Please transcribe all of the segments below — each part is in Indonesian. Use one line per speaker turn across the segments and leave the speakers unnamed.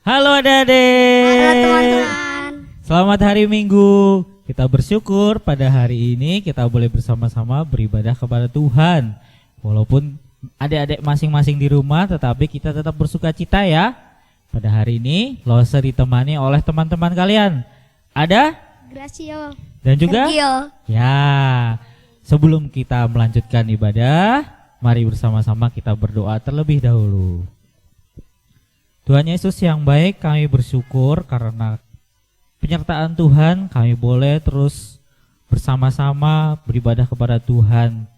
Halo
Halo
adik-adik.
teman-teman.
Selamat hari Minggu. Kita bersyukur pada hari ini kita boleh bersama-sama beribadah kepada Tuhan. Walaupun adik-adik masing-masing di rumah, tetapi kita tetap bersuka cita ya. Pada hari ini Lose ditemani oleh teman-teman kalian. Ada
Gracio.
dan juga
Sergio.
ya. Sebelum kita melanjutkan ibadah, mari bersama-sama kita berdoa terlebih dahulu. Tuhan Yesus yang baik, kami bersyukur karena penyertaan Tuhan, kami boleh terus bersama-sama beribadah kepada Tuhan.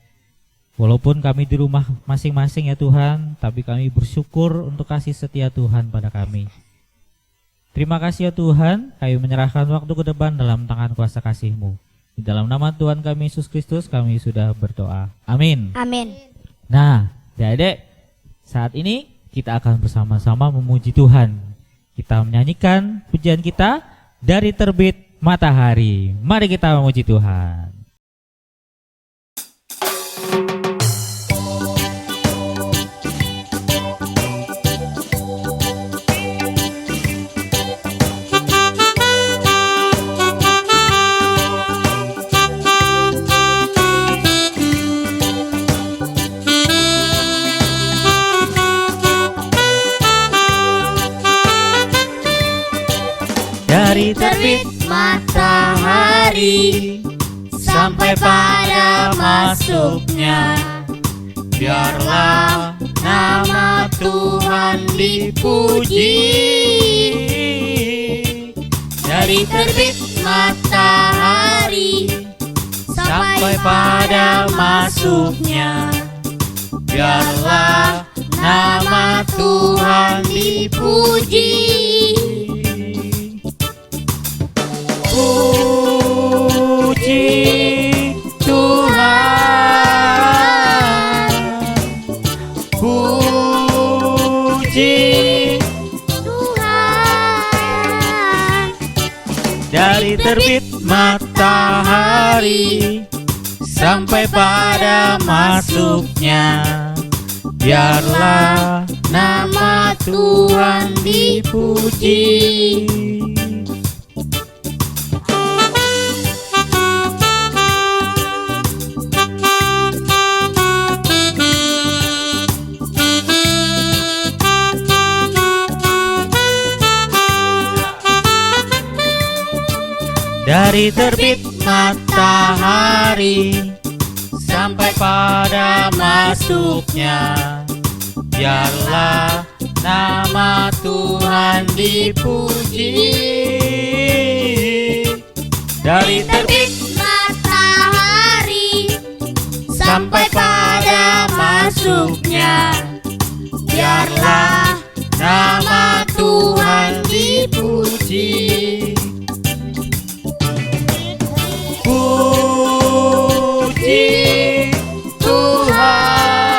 Walaupun kami di rumah masing-masing ya Tuhan, tapi kami bersyukur untuk kasih setia Tuhan pada kami. Terima kasih ya Tuhan, kami menyerahkan waktu ke depan dalam tangan kuasa kasih-Mu. Di dalam nama Tuhan kami Yesus Kristus kami sudah berdoa. Amin.
Amin.
Nah, adik-adik, saat ini kita akan bersama-sama memuji Tuhan. Kita menyanyikan pujian kita dari terbit matahari. Mari kita memuji Tuhan. Dari terbit
matahari
sampai pada masuknya, biarlah nama Tuhan dipuji. Dari terbit
matahari
sampai pada masuknya, biarlah nama Tuhan dipuji. Puji Tuhan, puji
Tuhan.
dari terbit matahari sampai pada masuknya, biarlah nama Tuhan dipuji. Dari terbit matahari sampai pada masuknya, biarlah nama Tuhan dipuji. Dari terbit
matahari
sampai pada masuknya, biarlah nama Tuhan dipuji. Puji Tuhan,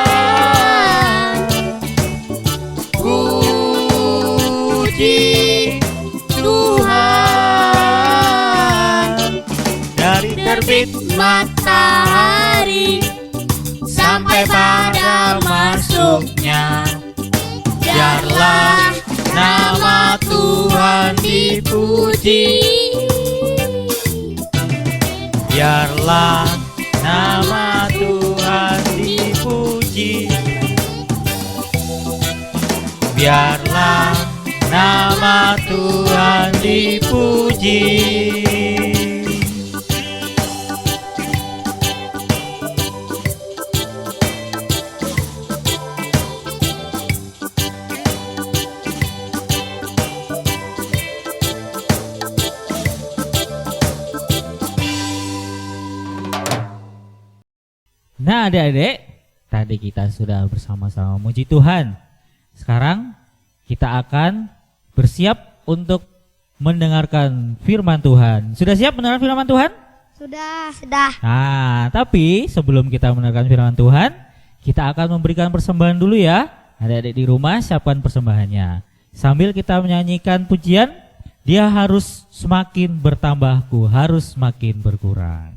puji Tuhan. Dari terbit matahari sampai pada masuknya, biarlah nama Tuhan dipuji. Biarlah nama Tuhan dipuji. Biarlah nama Tuhan dipuji. Nah adik-adik, tadi kita sudah bersama-sama memuji Tuhan. Sekarang kita akan bersiap untuk mendengarkan firman Tuhan. Sudah siap mendengar firman Tuhan?
Sudah.
Nah, tapi sebelum kita mendengarkan firman Tuhan, kita akan memberikan persembahan dulu ya. Adik-adik di rumah siapkan persembahannya. Sambil kita menyanyikan pujian, dia harus semakin bertambahku, harus semakin berkurang.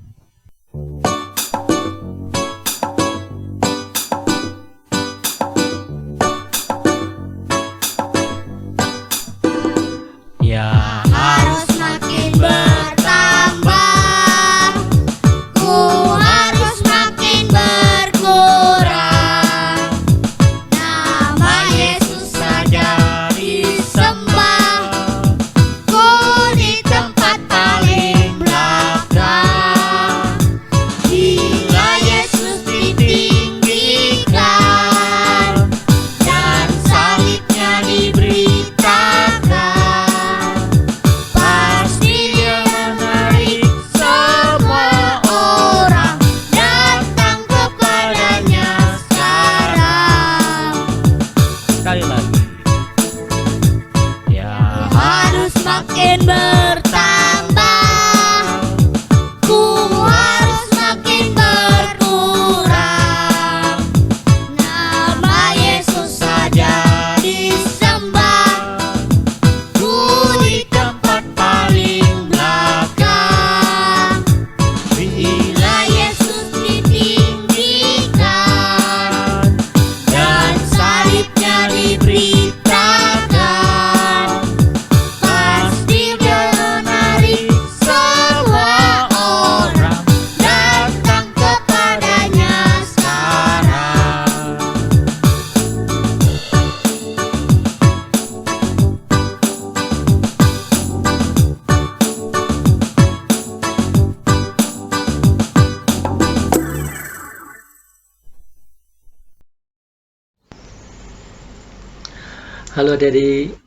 Halo adik-adik,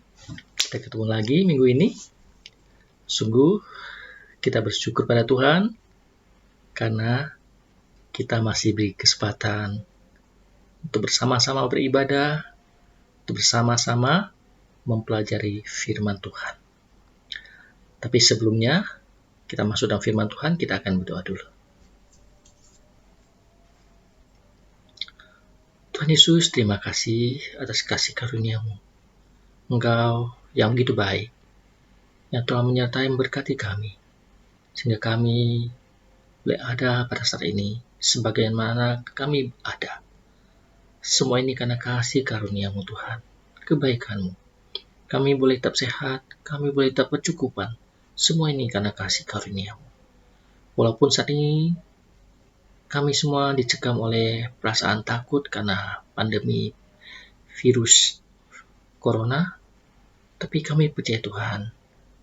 kita ketemu lagi minggu ini. Sungguh kita bersyukur pada Tuhan karena kita masih beri kesempatan untuk bersama-sama beribadah, untuk bersama-sama mempelajari firman Tuhan. Tapi sebelumnya kita masuk dalam firman Tuhan, kita akan berdoa dulu. Tuhan Yesus, terima kasih atas kasih karunia-Mu. Engkau yang begitu baik, yang telah menyertai memberkati kami, sehingga kami boleh ada pada saat ini, sebagaimana kami ada. Semua ini karena kasih karunia-Mu Tuhan, kebaikan-Mu. Kami boleh tetap sehat, kami boleh tetap bercukupan. Semua ini karena kasih karunia-Mu. Walaupun saat ini kami semua dicekam oleh perasaan takut karena pandemi virus corona, tapi kami percaya Tuhan,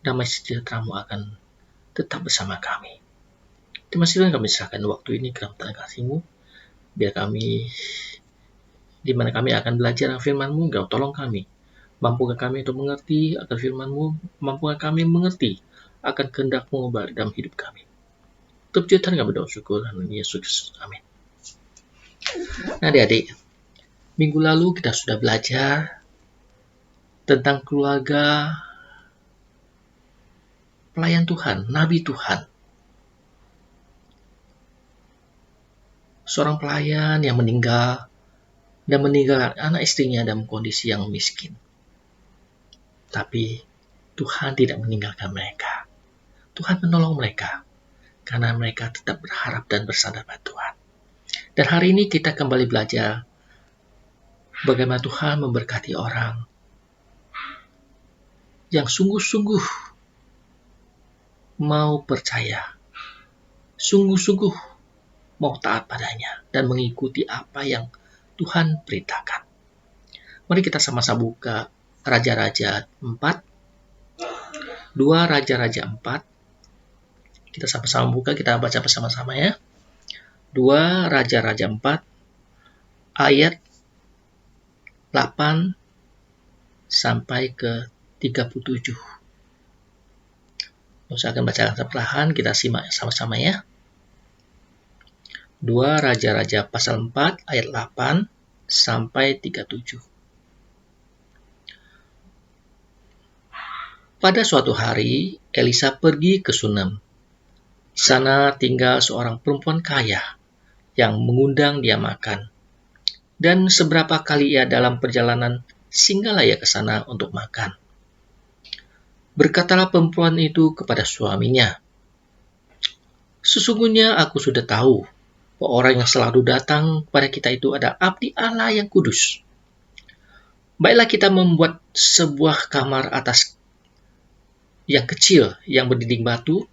damai sejahtera-Mu akan tetap bersama kami. Terima kasih Tuhan, kami serahkan waktu ini ke dalam tangan kasih-Mu, biar kami, di mana kami akan belajar firman-Mu, Engkau tolong kami, mampukan kami untuk mengerti akan firman-Mu, mampukan kami mengerti akan kehendak-Mu dalam hidup kami. Terpuji Tuhan, kami berdoa syukur, dalam Yesus, amin. Nah adik-adik, minggu lalu kita sudah belajar tentang keluarga pelayan Tuhan, Nabi Tuhan. Seorang pelayan yang meninggal dan meninggalkan anak istrinya dalam kondisi yang miskin. Tapi Tuhan tidak meninggalkan mereka. Tuhan menolong mereka karena mereka tetap berharap dan bersandar pada Tuhan. Dan hari ini kita kembali belajar bagaimana Tuhan memberkati orang yang sungguh-sungguh mau percaya, sungguh-sungguh mau taat padanya dan mengikuti apa yang Tuhan perintahkan. Mari kita sama-sama buka Raja-Raja 4, 2 Raja-Raja 4. Kita sama-sama buka, kita baca bersama-sama ya. 2 Raja-Raja 4 ayat 8 sampai ke 37. Saya akan bacakan perlahan, kita simak sama-sama ya. 2 Raja-Raja pasal 4 ayat 8 sampai 37. Pada suatu hari, Elisa pergi ke Sunem. Di sana tinggal seorang perempuan kaya yang mengundang dia makan. Dan seberapa kali ia dalam perjalanan, singgahlah ia ke sana untuk makan. Berkatalah perempuan itu kepada suaminya, "Sesungguhnya aku sudah tahu bahwa orang yang selalu datang kepada kita itu adalah abdi Allah yang kudus. Baiklah kita membuat sebuah kamar atas yang kecil yang berdinding batu,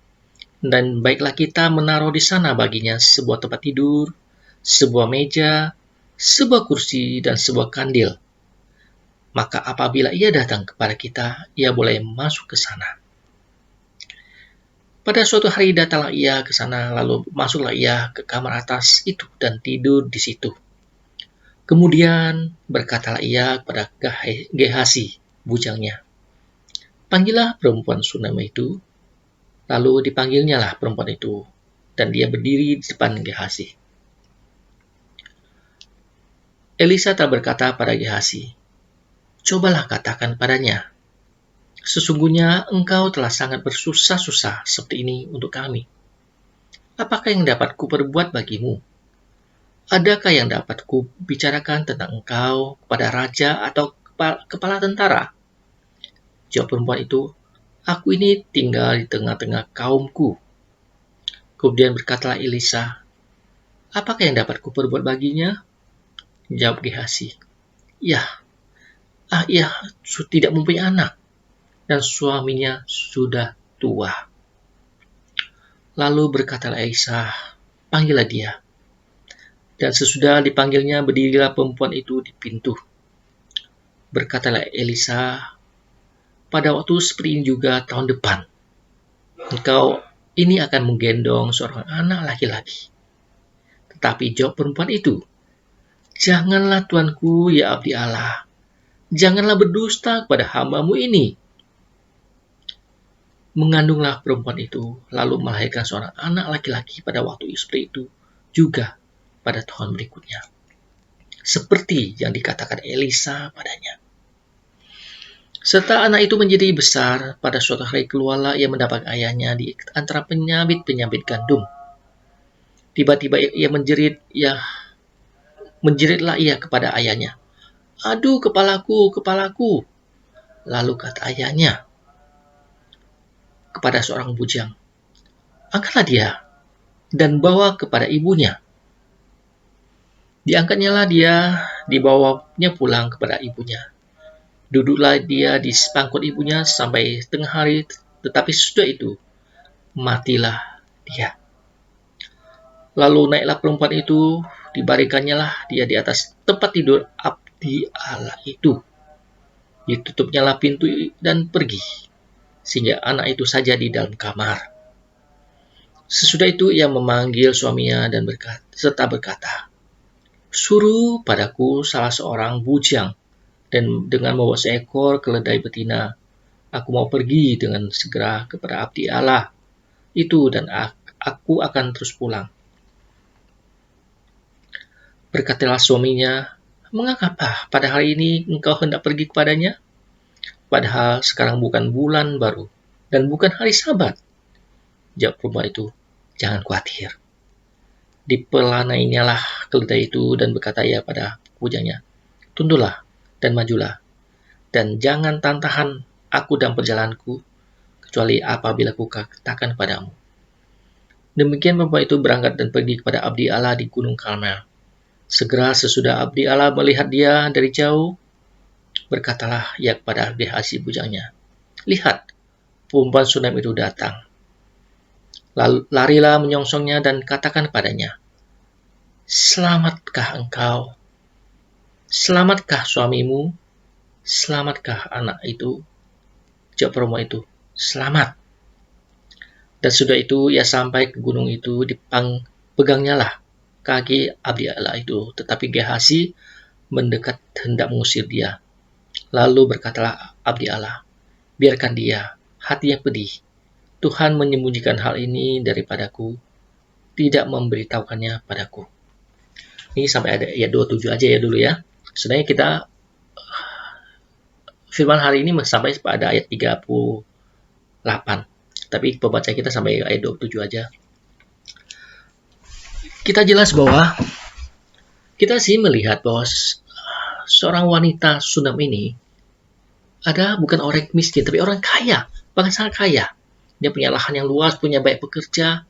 dan baiklah kita menaruh di sana baginya sebuah tempat tidur, sebuah meja, sebuah kursi, dan sebuah kandil. Maka apabila ia datang kepada kita, ia boleh masuk ke sana." Pada suatu hari datanglah ia ke sana, lalu masuklah ia ke kamar atas itu dan tidur di situ. Kemudian berkatalah ia kepada Gehasi, bujangnya, "Panggillah perempuan Sunem itu." Lalu dipanggilnya lah perempuan itu, dan dia berdiri di depan Gehasi. Elisa telah berkata pada Gehasi, "Cobalah katakan padanya, sesungguhnya engkau telah sangat bersusah-susah seperti ini untuk kami. Apakah yang dapat kuperbuat bagimu? Adakah yang dapat kubicarakan tentang engkau kepada raja atau kepala tentara?" Jawab perempuan itu, "Aku ini tinggal di tengah-tengah kaumku." Kemudian berkatalah Elisa, "Apakah yang dapat kuperbuat baginya?" Jawab Gehasi, ia tidak mempunyai anak, dan suaminya sudah tua." Lalu berkatalah Elisa, "Panggillah dia." Dan sesudah dipanggilnya, berdirilah perempuan itu di pintu. Berkatalah Elisa, "Pada waktu seperti ini juga tahun depan, engkau ini akan menggendong seorang anak laki-laki." Tetapi jawab perempuan itu, "Janganlah tuanku, ya abdi Allah, janganlah berdusta kepada hamba-Mu ini. Mengandunglah perempuan itu, lalu melahirkan seorang anak laki-laki pada waktu seperti itu, juga pada tahun berikutnya. Seperti yang dikatakan Elisa padanya. Serta anak itu menjadi besar, pada suatu hari keluarlah ia mendapat ayahnya di antara penyabit-penyabit gandum. Tiba-tiba ia menjeritlah ia kepada ayahnya. Aduh, kepalaku, kepalaku. Lalu kata ayahnya kepada seorang bujang, angkatlah dia dan bawa kepada ibunya. Diangkatnyalah dia, dibawanya pulang kepada ibunya. Duduklah dia di pangkut ibunya sampai tengah hari, tetapi sesudah itu matilah dia. Lalu naiklah perempuan itu, dibaringkannyalah dia di atas tempat tidur abdi Allah itu. Ditutupnyalah pintu dan pergi, sehingga anak itu saja di dalam kamar. Sesudah itu ia memanggil suaminya dan berkata, suruh padaku salah seorang bujang, dan dengan membawa seekor keledai betina, aku mau pergi dengan segera kepada abdi Allah itu, dan aku akan terus pulang. Berkatalah suaminya, mengapa pada hari ini engkau hendak pergi kepadanya? Padahal sekarang bukan bulan baru, dan bukan hari Sabat. Jawab perempuan itu, jangan khawatir. Dipelanainya keledai itu dan berkata ia pada bujangnya, tunduklah dan majulah, dan jangan tahan aku dalam perjalananku, kecuali apabila ku katakan padamu. Demikian perempuan itu berangkat dan pergi kepada abdi Allah di Gunung Karmel. Segera sesudah abdi Allah melihat dia dari jauh, berkatalah ia kepada Gehazi bujangnya, lihat, perempuan Sunam itu datang. Lalu larilah menyongsongnya dan katakan padanya, selamatkah engkau? Selamatkah suamimu? Selamatkah anak itu? Jawab perempuan itu, selamat. Dan sudah itu ia sampai ke gunung itu, pegangnyalah kaki abdi Allah itu. Tetapi Gehazi mendekat hendak mengusir dia. Lalu berkatalah abdi Allah, biarkan dia, hatinya pedih. Tuhan menyembunyikan hal ini daripadaku, tidak memberitahukannya padaku. Ini sampai ada ayat 27 aja ya dulu ya. Sebenarnya kita firman hari ini sampai pada ayat 38. Tapi pembaca kita sampai ayat 27 aja. Kita jelas bahwa kita sih melihat bahwa seorang wanita Sunam ini bukan orang miskin, tapi orang kaya, bahkan sangat kaya. Dia punya lahan yang luas, punya banyak pekerja.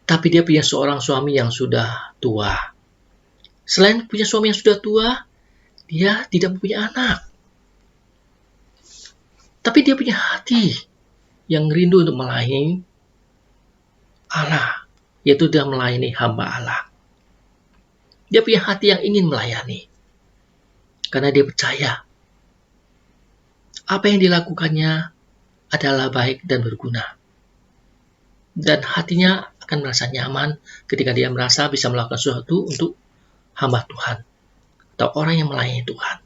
Tapi dia punya seorang suami yang sudah tua. Selain punya suami yang sudah tua, dia tidak mempunyai anak. Tapi dia punya hati yang rindu untuk melayani Allah, yaitu dia melayani hamba Allah. Dia punya hati yang ingin melayani, karena dia percaya apa yang dilakukannya adalah baik dan berguna. Dan hatinya akan merasa nyaman ketika dia merasa bisa melakukan sesuatu untuk hamba Tuhan atau orang yang melayani Tuhan.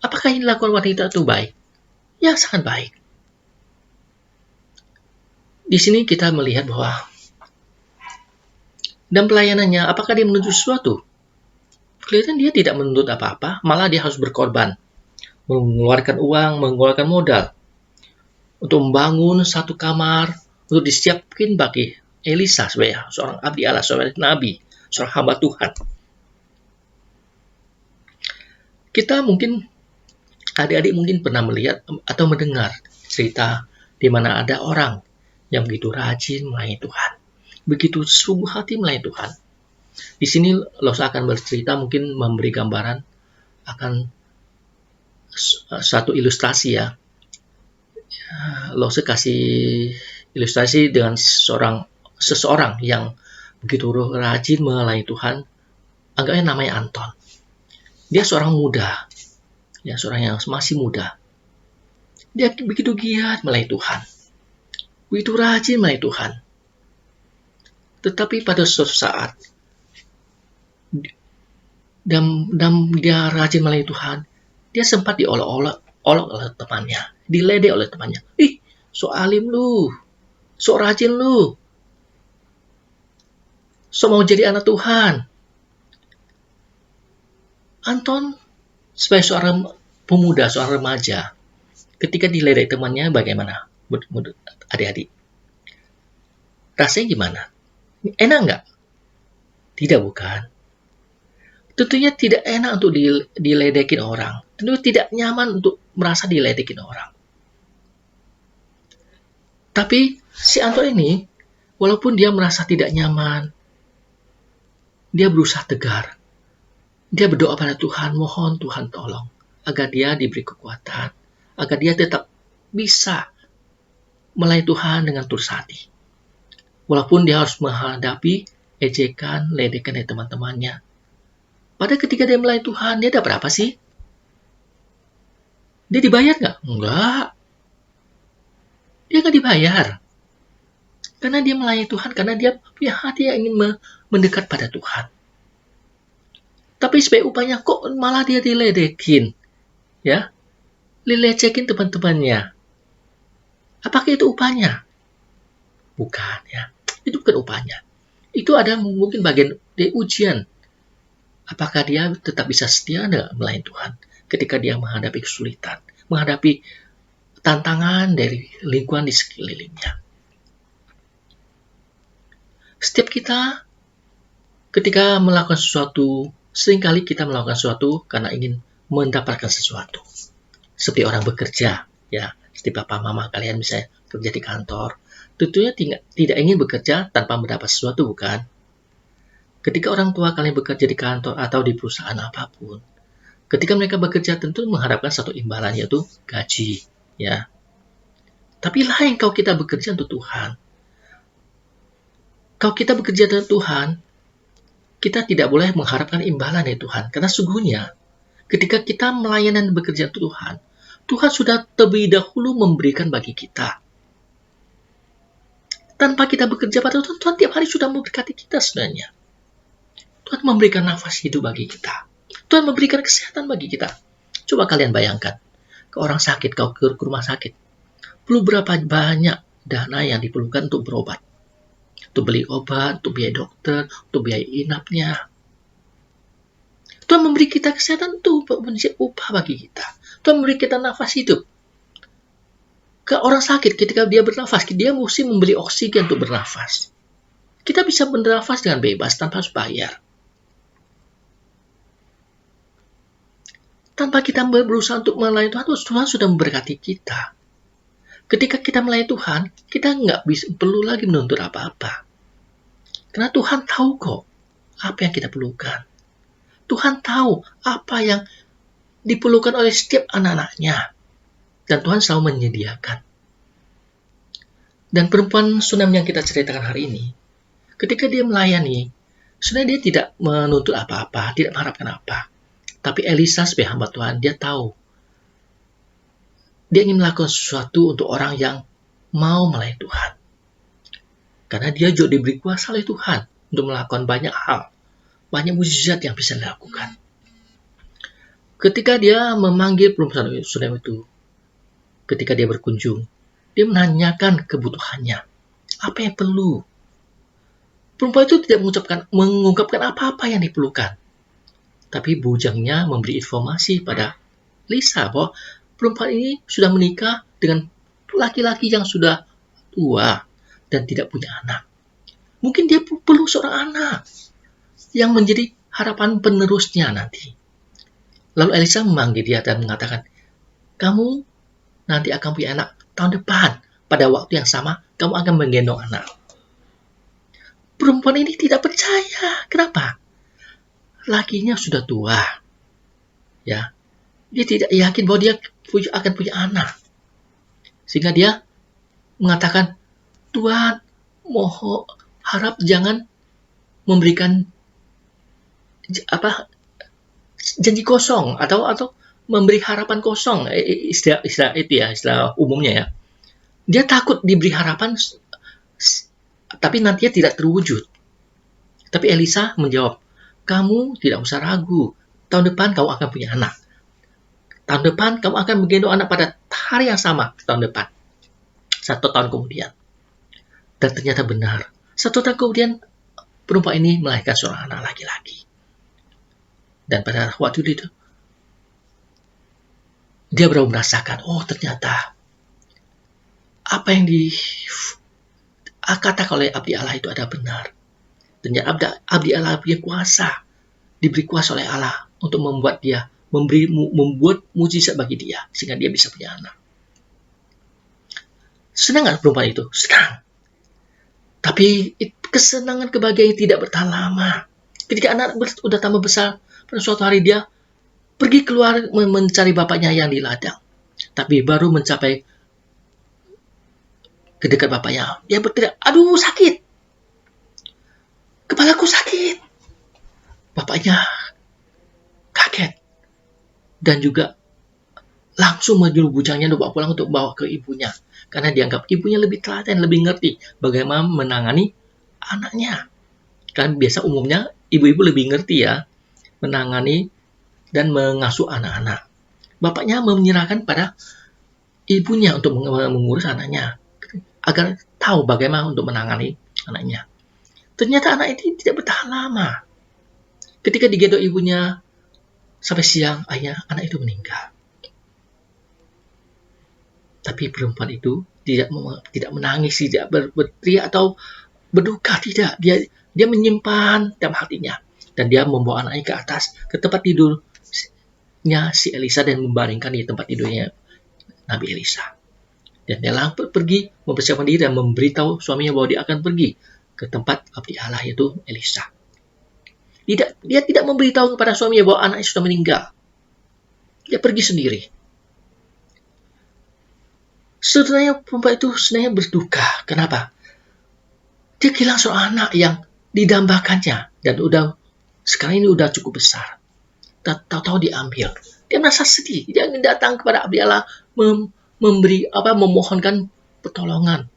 Apakah yang dilakukan wanita itu baik? Ya, sangat baik. Di sini kita melihat bahwa dalam pelayanannya, apakah dia menuntut sesuatu? Kelihatan dia tidak menuntut apa-apa, malah dia harus berkorban, mengeluarkan uang, mengeluarkan modal untuk membangun satu kamar, untuk disiapkan bagi Elisa sebagai seorang abdi Allah, seorang nabi, seorang hamba Tuhan. Kita mungkin, adik-adik mungkin pernah melihat atau mendengar cerita di mana ada orang yang begitu rajin melayani Tuhan, begitu sungguh hati melayani Tuhan. Di sini Losa akan bercerita, mungkin memberi gambaran akan satu ilustrasi ya. Losa kasih ilustrasi dengan seseorang yang begitu rajin melayani Tuhan. Anggapnya namanya Anton. Dia seorang muda, ya, seorang yang masih muda. Dia begitu giat melayani Tuhan, begitu rajin melayani Tuhan. Tetapi pada suatu saat dan dia rajin melayani Tuhan, dia sempat diolok-olok oleh temannya, diledek oleh temannya. Ih, so alim lu, so rajin lu, so mau jadi anak Tuhan. Anton sebagai seorang pemuda, seorang remaja, ketika diledek temannya, bagaimana? Adik-adik, rasanya gimana? Enak nggak? Tidak, bukan? Tentunya tidak enak untuk diledekin orang. Tentunya tidak nyaman untuk merasa diledekin orang. Tapi si Anton ini, walaupun dia merasa tidak nyaman, dia berusaha tegar. Dia berdoa pada Tuhan, mohon Tuhan tolong, agar dia diberi kekuatan, agar dia tetap bisa melayani Tuhan dengan tulus hati. Walaupun dia harus menghadapi ejekan, ledekan dari teman-temannya. Pada ketika dia melayani Tuhan, dia dapat apa sih? Dia dibayar nggak? Enggak. Dia nggak dibayar. Karena dia melayani Tuhan, karena dia punya hati yang ingin mendekat pada Tuhan. Tapi sebagai upahnya, kok malah dia diledekin? Ya, dilecekin teman-temannya. Apakah itu upahnya? Bukan, ya. Itu bukan upahnya. Itu ada mungkin bagian dari ujian. Apakah dia tetap bisa setia melayani Tuhan ketika dia menghadapi kesulitan, menghadapi tantangan dari lingkungan di sekelilingnya. Setiap kita ketika melakukan sesuatu, seringkali kita melakukan sesuatu karena ingin mendapatkan sesuatu. Seperti orang bekerja, ya, seperti papa mama kalian misalnya kerja di kantor, tentunya tidak ingin bekerja tanpa mendapat sesuatu, bukan? Ketika orang tua kalian bekerja di kantor atau di perusahaan apapun, ketika mereka bekerja tentu mengharapkan satu imbalan, yaitu gaji, ya. Tapi lain kalau kita bekerja untuk Tuhan. Kalau kita bekerja untuk Tuhan, kita tidak boleh mengharapkan imbalan dari Tuhan, karena sungguhnya ketika kita melayani dan bekerja untuk Tuhan, Tuhan sudah terlebih dahulu memberikan bagi kita. Tanpa kita bekerja pada Tuhan, Tuhan tiap hari sudah memberkati kita sebenarnya. Tuhan memberikan nafas hidup bagi kita. Tuhan memberikan kesehatan bagi kita. Coba kalian bayangkan, ke orang sakit, kau ke rumah sakit, perlu berapa banyak dana yang diperlukan untuk berobat, untuk beli obat, untuk biaya dokter, untuk biaya inapnya. Tuhan memberi kita kesehatan itu menjadi upah bagi kita. Tuhan memberi kita nafas hidup. Ke orang sakit, ketika dia bernafas, dia mesti membeli oksigen untuk bernafas. Kita bisa bernafas dengan bebas tanpa harus bayar. Tanpa kita berusaha untuk melayani Tuhan, Tuhan sudah memberkati kita. Ketika kita melayani Tuhan, kita nggak perlu lagi menuntut apa-apa. Karena Tuhan tahu kok apa yang kita perlukan. Tuhan tahu apa yang diperlukan oleh setiap anak-anaknya. Dan Tuhan selalu menyediakan. Dan perempuan Sunam yang kita ceritakan hari ini, ketika dia melayani, sebenarnya dia tidak menuntut apa-apa, tidak mengharapkan apa. Tapi Elisa sebagai hamba Tuhan, dia tahu. Dia ingin melakukan sesuatu untuk orang yang mau melayani Tuhan. Karena dia juga diberi kuasa oleh Tuhan untuk melakukan banyak hal. Banyak mukjizat yang bisa dilakukan. Ketika dia memanggil perempuan Sunam itu, ketika dia berkunjung, dia menanyakan kebutuhannya. Apa yang perlu? Perempuan itu tidak mengungkapkan apa-apa yang diperlukan. Tapi bujangnya memberi informasi pada Lisa bahwa perempuan ini sudah menikah dengan laki-laki yang sudah tua dan tidak punya anak. Mungkin dia perlu seorang anak yang menjadi harapan penerusnya nanti. Lalu Elisa memanggil dia dan mengatakan, kamu nanti akan punya anak tahun depan. Pada waktu yang sama, kamu akan menggendong anak. Perempuan ini tidak percaya. Kenapa? Lakinya sudah tua. Ya, dia tidak yakin bahwa dia akan punya anak. Sehingga dia mengatakan, Tuhan, mohon harap jangan memberikan janji kosong atau memberi harapan kosong, istilah itu ya, istilah umumnya ya. Dia takut diberi harapan tapi nantinya tidak terwujud. Tapi Elisa menjawab, kamu tidak usah ragu, tahun depan kamu akan punya anak. Tahun depan kamu akan menggendong anak pada hari yang sama tahun depan. 1 tahun kemudian. Dan ternyata benar. 1 tahun kemudian perempuan ini melahirkan seorang anak laki-laki. Dan pada waktu itu dia baru merasakan, oh ternyata apa yang dikatakan oleh abdi Allah itu ada benar. Ternyata abdi Allah punya kuasa, diberi kuasa oleh Allah untuk membuat mujizat bagi dia sehingga dia bisa punya anak. Senang nggak perempuan itu? Senang. Tapi kesenangan kebahagiaan tidak bertahan lama. Ketika anak sudah tambah besar, pada suatu hari dia pergi keluar mencari bapaknya yang di ladang. Tapi baru mencapai ke dekat bapaknya, dia berteriak, aduh sakit, kepalaku sakit. Bapaknya kaget dan juga langsung menyuruh bujangnya dibawa pulang untuk bawa ke ibunya. Karena dianggap ibunya lebih telaten, lebih ngerti bagaimana menangani anaknya. Kan biasa umumnya ibu-ibu lebih ngerti ya, menangani dan mengasuh anak-anak. Bapaknya menyerahkan pada ibunya untuk mengurus anaknya, agar tahu bagaimana untuk menangani anaknya. Ternyata anak itu tidak bertahan lama. Ketika digendong ibunya sampai siang, anak itu meninggal. Tapi perempuan itu tidak menangis, tidak berteriak atau berduka, tidak. Dia menyimpan dalam hatinya. Dan dia membawa anaknya ke atas, ke tempat tidurnya si Elisa dan membaringkan di tempat tidurnya Nabi Elisa. Dan dia langsung pergi mempersiapkan diri dan memberitahu suaminya bahwa dia akan pergi ke tempat abdi Allah yaitu Elisa. Dia tidak memberitahu kepada suaminya bahwa anaknya sudah meninggal. Dia pergi sendiri. Sebenarnya perempuan itu sebenarnya berduka. Kenapa? Dia kehilangan seorang anak yang didambakannya dan sekarang ini udah cukup besar. Tahu-tahu diambil. Dia merasa sedih. Dia datang kepada abdi Allah memohonkan pertolongan,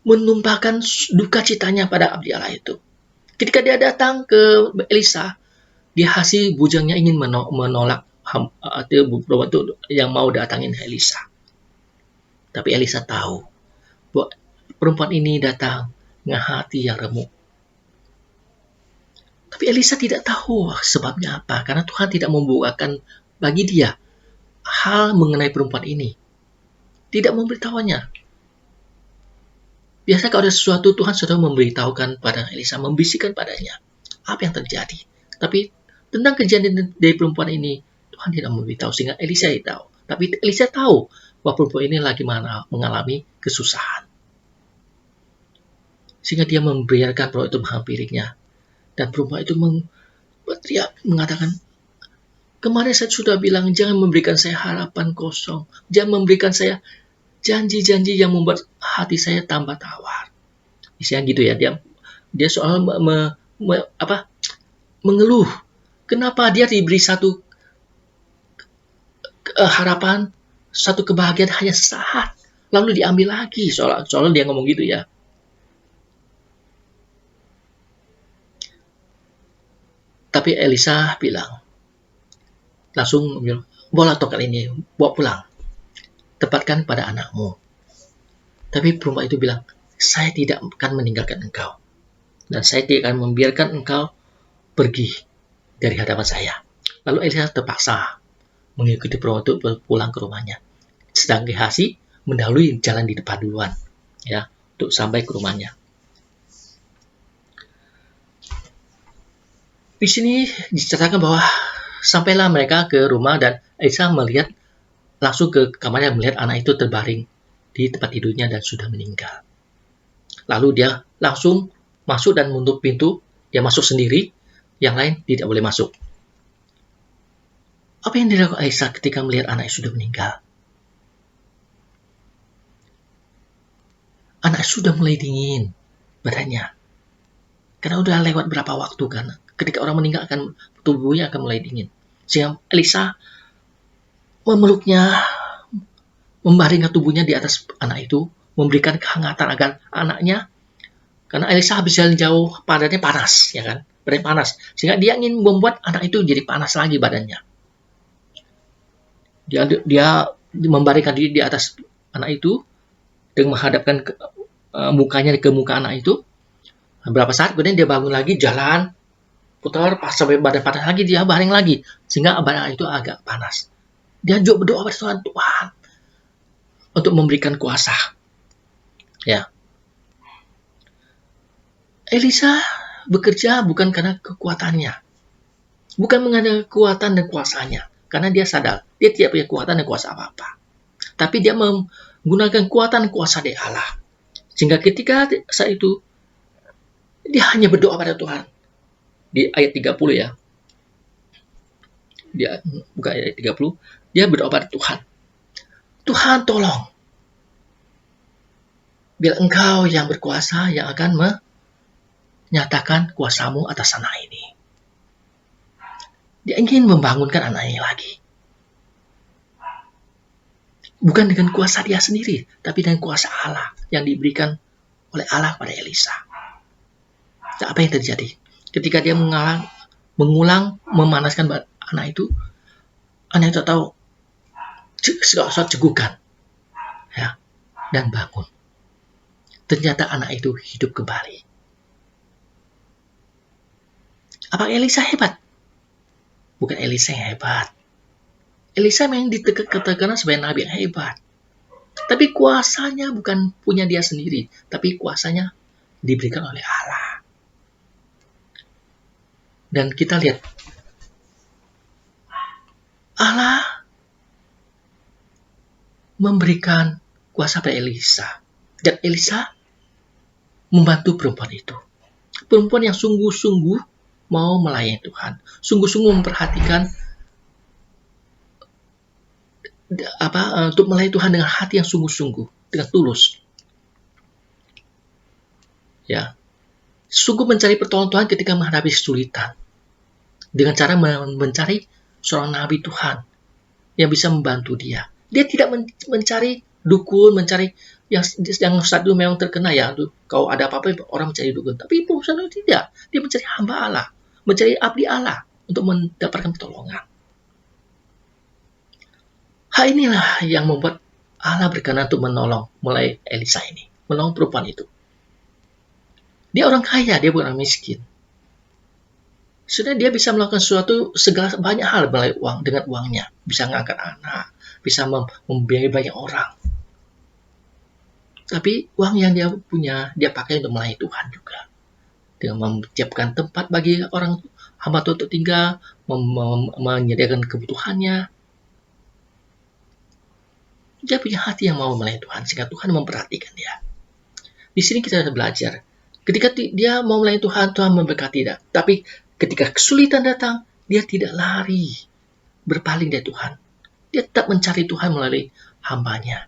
menumpahkan duka citanya pada abdi Allah itu. Ketika dia datang ke Elisa, dia hasil bujangnya ingin menolak yang mau datangin Elisa. Tapi Elisa tahu bahwa perempuan ini datang dengan hati yang remuk. Tapi Elisa tidak tahu sebabnya apa, karena Tuhan tidak membukakan bagi dia hal mengenai perempuan ini. Tidak memberitahunya. Biasanya kalau ada sesuatu, Tuhan sudah memberitahukan pada Elisa, membisikkan padanya apa yang terjadi. Tapi tentang kejadian dari perempuan ini, Tuhan tidak memberitahu sehingga Elisa tahu. Tapi Elisa tahu bahwa perempuan ini lagi mengalami kesusahan. Sehingga dia membiarkan perempuan itu menghampirinya. Dan perempuan itu berteriak, mengatakan, kemarin saya sudah bilang jangan memberikan saya harapan kosong. Jangan memberikan saya janji-janji yang membuat hati saya tambah tawar. Isinya gitu ya. Dia soal mengeluh. Kenapa dia diberi satu harapan, satu kebahagiaan hanya sesaat, lalu diambil lagi. Soalnya dia ngomong gitu ya. Tapi Elisa bilang, langsung bilang, bawa tongkat ini, bawa pulang. Tepatkan pada anakmu. Tapi perempuan itu bilang, saya tidak akan meninggalkan engkau. Dan saya tidak akan membiarkan engkau pergi dari hadapan saya. Lalu Elisa terpaksa mengikuti perempuan itu pulang ke rumahnya. Sedang Gehazi mendahului jalan di depan duluan, ya, untuk sampai ke rumahnya. Di sini diceritakan bahwa sampailah mereka ke rumah dan Elisa melihat langsung ke kamarnya, melihat anak itu terbaring di tempat tidurnya dan sudah meninggal. Lalu dia langsung masuk dan menutup pintu. Dia masuk sendiri, yang lain tidak boleh masuk. Apa yang dilakukan Elisa ketika melihat anak sudah meninggal? Anak sudah mulai dingin badannya. Karena udah lewat berapa waktu kan. Ketika orang meninggal tubuhnya akan mulai dingin. Sehingga Elisa memeluknya, membaringkan tubuhnya di atas anak itu, memberikan kehangatan agar anaknya, karena Elisa habis jalan jauh, badannya panas, ya kan? badan panas. Sehingga dia ingin membuat anak itu jadi panas lagi badannya. Dia membaringkan diri di atas anak itu dengan menghadapkan mukanya ke muka anak itu. Beberapa saat kemudian dia bangun lagi, jalan, putar, pas sampai badan panas lagi, dia baring lagi. Sehingga badan itu agak panas. Dia juga berdoa pada Tuhan, Tuhan, untuk memberikan kuasa. Ya. Elisa bekerja bukan karena kekuatannya. Bukan mengenai kekuatan dan kuasanya. Karena dia sadar, dia tidak punya kekuatan dan kuasa apa-apa. Tapi dia menggunakan kekuatan kuasa dari Allah. Sehingga ketika saat itu, dia hanya berdoa pada Tuhan. Di ayat 30 ya. Bukan ayat 30. Dia berdoa pada Tuhan. Tuhan tolong. Biar Engkau yang berkuasa yang akan menyatakan kuasamu atas anak ini. Dia ingin membangunkan anak ini lagi. Bukan dengan kuasa dia sendiri, tapi dengan kuasa Allah yang diberikan oleh Allah pada Elisa. Dan apa yang terjadi? Ketika dia mengulang memanaskan anak itu tahu segala sesuatu cegukan, ya, dan bangun. Ternyata anak itu hidup kembali. Apa Elisa hebat? Bukan Elisa yang hebat. Elisa memang dikatakan sebagai nabi yang hebat. Tapi kuasanya bukan punya dia sendiri, tapi kuasanya diberikan oleh Allah. Dan kita lihat Allah memberikan kuasa pada Elisa. Dan Elisa membantu perempuan itu. Perempuan yang sungguh-sungguh mau melayani Tuhan. Sungguh-sungguh memperhatikan untuk melayani Tuhan dengan hati yang sungguh-sungguh, dengan tulus. Ya. Sungguh mencari pertolongan Tuhan ketika menghadapi kesulitan. Dengan cara mencari seorang nabi Tuhan yang bisa membantu dia. Dia tidak mencari dukun, mencari yang saat itu memang terkena ya, kalau ada apa-apa orang mencari dukun. Tapi itu tidak. Dia mencari hamba Allah, mencari abdi Allah untuk mendapatkan pertolongan. Hal inilah yang membuat Allah berkenan untuk menolong mulai Elisa ini, menolong perempuan itu. Dia orang kaya, dia bukan orang miskin. Sudah dia bisa melakukan banyak hal melalui uang, dengan uangnya. Bisa mengangkat anak, bisa membiayai banyak orang. Tapi uang yang dia punya, dia pakai untuk melayani Tuhan juga. Dengan menyiapkan tempat bagi orang hamba Tuhan untuk tinggal, menyediakan kebutuhannya. Dia punya hati yang mau melayani Tuhan, sehingga Tuhan memperhatikan dia. Di sini kita belajar. Ketika dia mau melayani Tuhan, Tuhan memberkati dia. Tapi ketika kesulitan datang, dia tidak lari, berpaling dari Tuhan. Dia tetap mencari Tuhan melalui hambanya.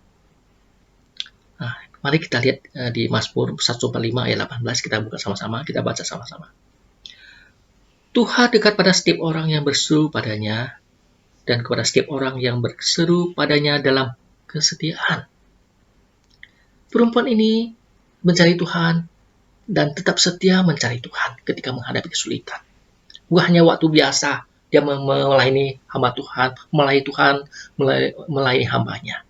Nah, mari kita lihat di Mazmur 145 ayat 18, kita buka sama-sama, kita baca sama-sama. Tuhan dekat pada setiap orang yang berseru padanya, dan kepada setiap orang yang berseru padanya dalam kesetiaan. Perempuan ini mencari Tuhan, dan tetap setia mencari Tuhan ketika menghadapi kesulitan. Bukan hanya waktu biasa, dia melayani hamba Tuhan, melayani hambanya.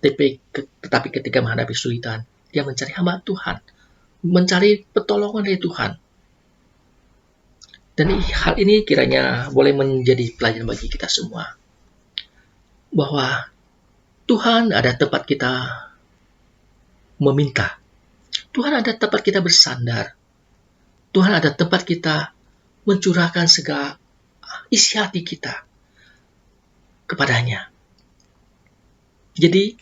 Tetapi ketika menghadapi kesulitan, dia mencari hamba Tuhan, mencari pertolongan dari Tuhan. Dan hal ini kiranya boleh menjadi pelajaran bagi kita semua. Bahwa Tuhan ada tempat kita meminta. Tuhan ada tempat kita bersandar. Tuhan ada tempat kita mencurahkan segala isi hati kita kepadanya. Jadi,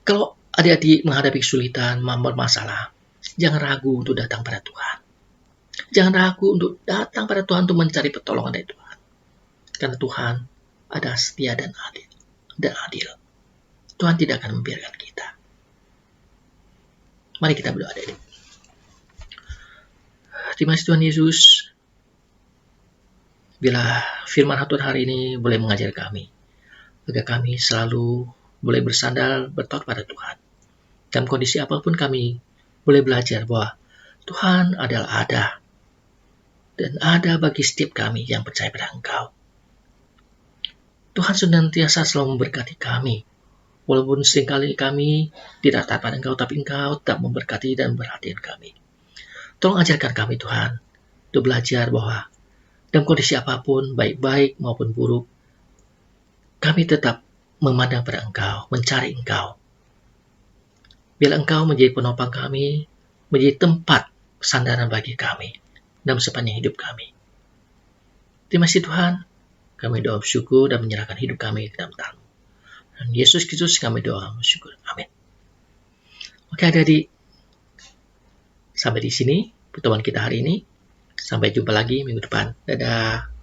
kalau adik-adik menghadapi kesulitan, masalah, jangan ragu untuk datang pada Tuhan. Jangan ragu untuk datang pada Tuhan untuk mencari pertolongan dari Tuhan. Karena Tuhan ada setia dan adil. Tuhan tidak akan membiarkan kita. Mari kita berdoa, adik-adik. Terima kasih Tuhan Yesus. Bila firman Tuhan hari ini boleh mengajar kami, agar kami selalu boleh bersandar bertaut pada Tuhan. Dalam kondisi apapun kami boleh belajar bahwa Tuhan adalah ada. dan ada bagi setiap kami yang percaya pada Engkau. Tuhan senantiasa selalu memberkati kami, walaupun seringkali kami tidak taat pada Engkau, tapi Engkau tetap memberkati dan memperhatikan kami. Tolong ajarkan kami Tuhan, untuk belajar bahwa dalam kondisi apapun, baik-baik maupun buruk, kami tetap memandang pada Engkau, mencari Engkau. Biarlah Engkau menjadi penopang kami, menjadi tempat sandaran bagi kami dalam sepanjang hidup kami. Terima kasih Tuhan, kami doa bersyukur dan menyerahkan hidup kami ke dalam tangan. Dan Yesus Kristus kami doa bersyukur. Amin. Oke adik-adik, sampai di sini pertemuan kita hari ini. Sampai jumpa lagi minggu depan. Dadah.